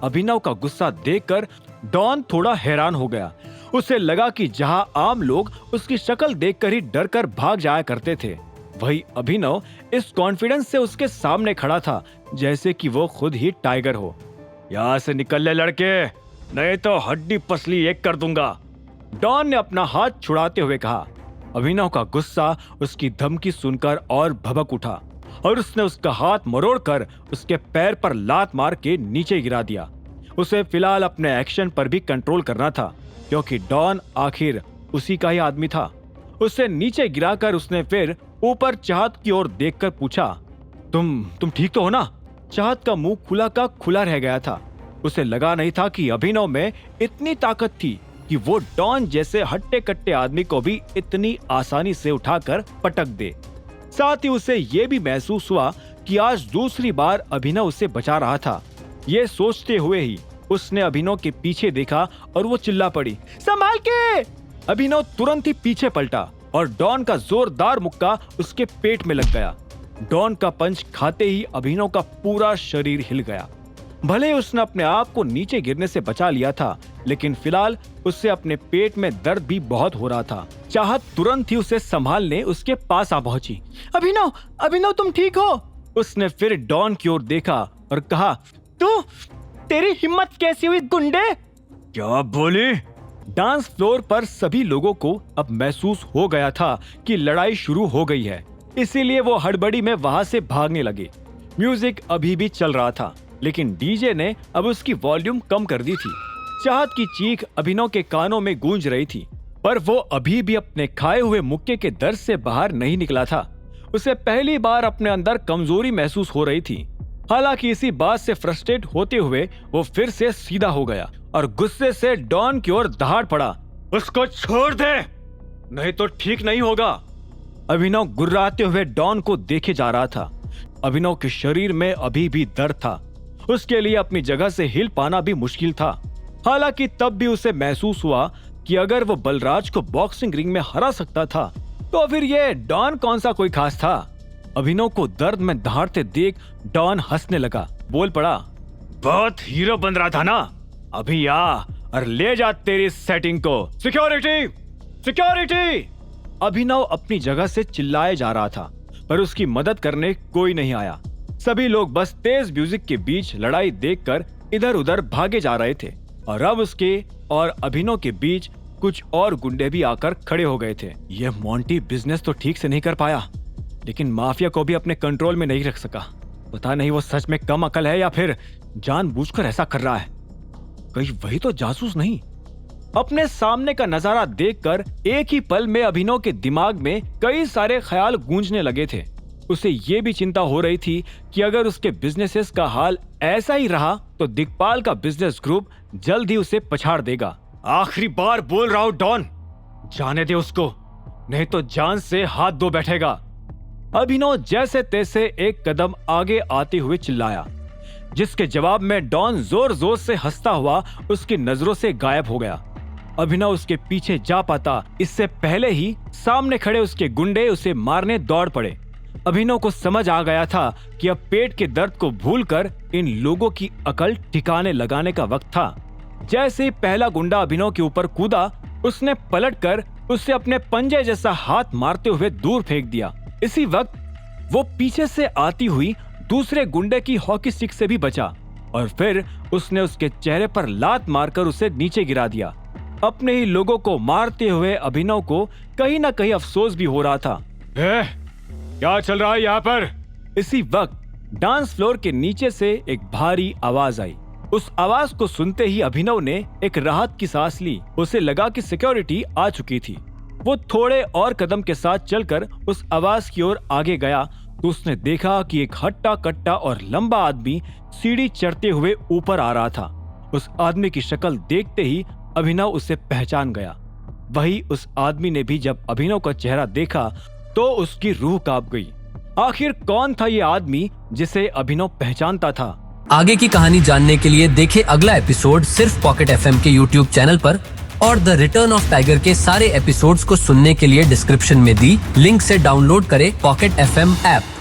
अभिनव का गुस्सा देखकर डॉन थोड़ा हैरान हो गया। उसे लगा कि जहां आम लोग उसकी शक्ल देखकर ही डर कर भाग जाया करते थे, वही अभिनव इस कॉन्फिडेंस से उसके सामने खड़ा था जैसे कि वो खुद ही टाइगर हो। यहाँ से निकल ले लड़के, नहीं तो हड्डी पसली एक कर दूंगा, डॉन ने अपना हाथ छुड़ाते हुए कहा। अभिनव का गुस्सा उसकी धमकी सुनकर और भभक उठा और उसने उसका हाथ मरोड़कर उसके पैर पर लात मार के नीचे गिरा दिया। उसे फिलहाल अपने एक्शन पर भी कंट्रोल करना था क्योंकि डॉन आखिर उसी का ही आदमी था। उसे नीचे गिराकर उसने फिर ऊपर चाहत की ओर देखकर पूछा, तुम ठीक तो हो ना? चाहत का मुंह खुला का खुला रह गया था। उसे लगा नहीं था कि अभिनव में इतनी ताकत थी कि वो डॉन जैसे हट्टे कट्टे आदमी को भी इतनी आसानी से उठाकर पटक दे। साथ ही उसे ये भी महसूस हुआ कि आज दूसरी बार अभिनव उसे बचा रहा था। ये सोचते हुए ही उसने अभिनव के पीछे देखा और वो चिल्ला पड़ी, संभाल के! अभिनव तुरंत ही पीछे पलटा और डॉन का जोरदार मुक्का उसके पेट में लग गया। डॉन का पंच खाते ही अभिनव का पूरा शरीर हिल गया। भले उसने अपने आप को नीचे गिरने से बचा लिया था, लेकिन फिलहाल उससे अपने पेट में दर्द भी बहुत हो रहा था। चाहत तुरंत ही उसे संभालने उसके पास आ पहुंची। अभिनव तुम ठीक हो? उसने फिर डॉन की ओर देखा और कहा, तेरी हिम्मत कैसी हुई गुंडे? क्या बोली? डांस फ्लोर पर सभी लोगों को अब महसूस हो गया था कि लड़ाई शुरू हो गई है, इसीलिए वो हड़बड़ी में वहां से भागने लगे। म्यूजिक अभी भी चल रहा था, लेकिन डीजे ने अब उसकी वॉल्यूम कम कर दी थी। चाहत की चीख अभिनव के कानों में गूंज रही थी, पर वो अभी भी अपने खाए हुए मुक्के के दर्द से बाहर नहीं निकला था। उसे पहली बार अपने अंदर कमजोरी महसूस हो रही थी। हालांकि इसी बात से फ्रस्ट्रेट होते हुए वो फिर से सीधा हो गया और गुस्से से डॉन की ओर दहाड़ पड़ा। उसको छोड़ दे, नहीं तो ठीक नहीं होगा। अभिनव गुर्राते हुए डॉन को देखे जा रहा था। अभिनव के शरीर में अभी भी दर्द था। उसके लिए अपनी जगह से हिल पाना भी मुश्किल था। हालांकि तब भी उसे महसूस हुआ कि अगर वो बलराज को बॉक्सिंग रिंग में हरा सकता था, तो फिर ये डॉन कौन सा कोई खास था। अभिनव को दर्द में दहाड़ते देख डॉन हंसने लगा, बोल पड़ा, बहुत हीरो बन रहा था ना, अभी आ और ले जा तेरी सेटिंग को। सिक्योरिटी! अभिनव अपनी जगह से चिल्लाए जा रहा था, पर उसकी मदद करने कोई नहीं आया। सभी लोग बस तेज म्यूजिक के बीच लड़ाई देखकर इधर उधर भागे जा रहे थे और अब उसके और अभिनव के बीच कुछ और गुंडे भी आकर खड़े हो गए थे। यह मोंटी बिजनेस तो ठीक से नहीं कर पाया, लेकिन माफिया को भी अपने कंट्रोल में नहीं रख सका। पता नहीं वो सच में कम अकल है या फिर जानबूझकर ऐसा कर रहा है। कहीं वही तो जासूस नहीं। अपने सामने का नजारा देखकर एक ही पल में अभिनव के दिमाग में कई सारे ख्याल गूंजने लगे थे। उसे ये भी चिंता हो रही थी कि अगर उसके बिजनेसेस का हाल ऐसा ही रहा तो दिग्पाल का बिजनेस ग्रुप जल्द ही उसे पछाड़ देगा। आखिरी बार बोल रहा हूं डॉन, जाने दे उसको, नहीं तो जान से हाथ धो बैठेगा। अभिनव जैसे तैसे एक कदम आगे आते हुए चिल्लाया, जिसके जवाब में डॉन जोर जोर से हंसता हुआ उसकी नजरों से गायब हो गया। अभिनव उसके पीछे जा पाता इससे पहले ही सामने खड़े उसके गुंडे उसे मारने दौड़ पड़े। अभिनव को समझ आ गया था कि अब पेट के दर्द को भूलकर इन लोगों की अकल ठिकाने लगाने का वक्त था। जैसे ही पहला गुंडा अभिनव के ऊपर कूदा, उसने पलटकर उसे अपने पंजे जैसा हाथ मारते हुए दूर फेंक दिया। इसी वक्त वो पीछे से आती हुई दूसरे गुंडे की हॉकी स्टिक से भी बचा और फिर उसने उसके चेहरे पर लात मारकर उसे नीचे गिरा दिया। अपने ही लोगों को मारते हुए अभिनव को कहीं ना कहीं अफसोस भी हो रहा था। क्या चल रहा है यहाँ पर? इसी वक्त डांस फ्लोर के नीचे से एक भारी आवाज आई। उस आवाज को सुनते ही अभिनव ने एक राहत की सांस ली। उसे लगा कि सिक्योरिटी आ चुकी थी। वो थोड़े और कदम के साथ चलकर उस आवाज की ओर आगे गया तो उसने देखा कि एक हट्टा कट्टा और लंबा आदमी सीढ़ी चढ़ते हुए ऊपर आ रहा था। उस आदमी की शक्ल देखते ही अभिनव उसे पहचान गया। वही उस आदमी ने भी जब अभिनव का चेहरा देखा तो उसकी रूह कांप गई। आखिर कौन था ये आदमी जिसे अभिनव पहचानता था? आगे की कहानी जानने के लिए देखें अगला एपिसोड सिर्फ पॉकेट एफएम के यूट्यूब चैनल पर और द रिटर्न ऑफ टाइगर के सारे एपिसोड्स को सुनने के लिए डिस्क्रिप्शन में दी लिंक से डाउनलोड करें पॉकेट एफएम ऐप।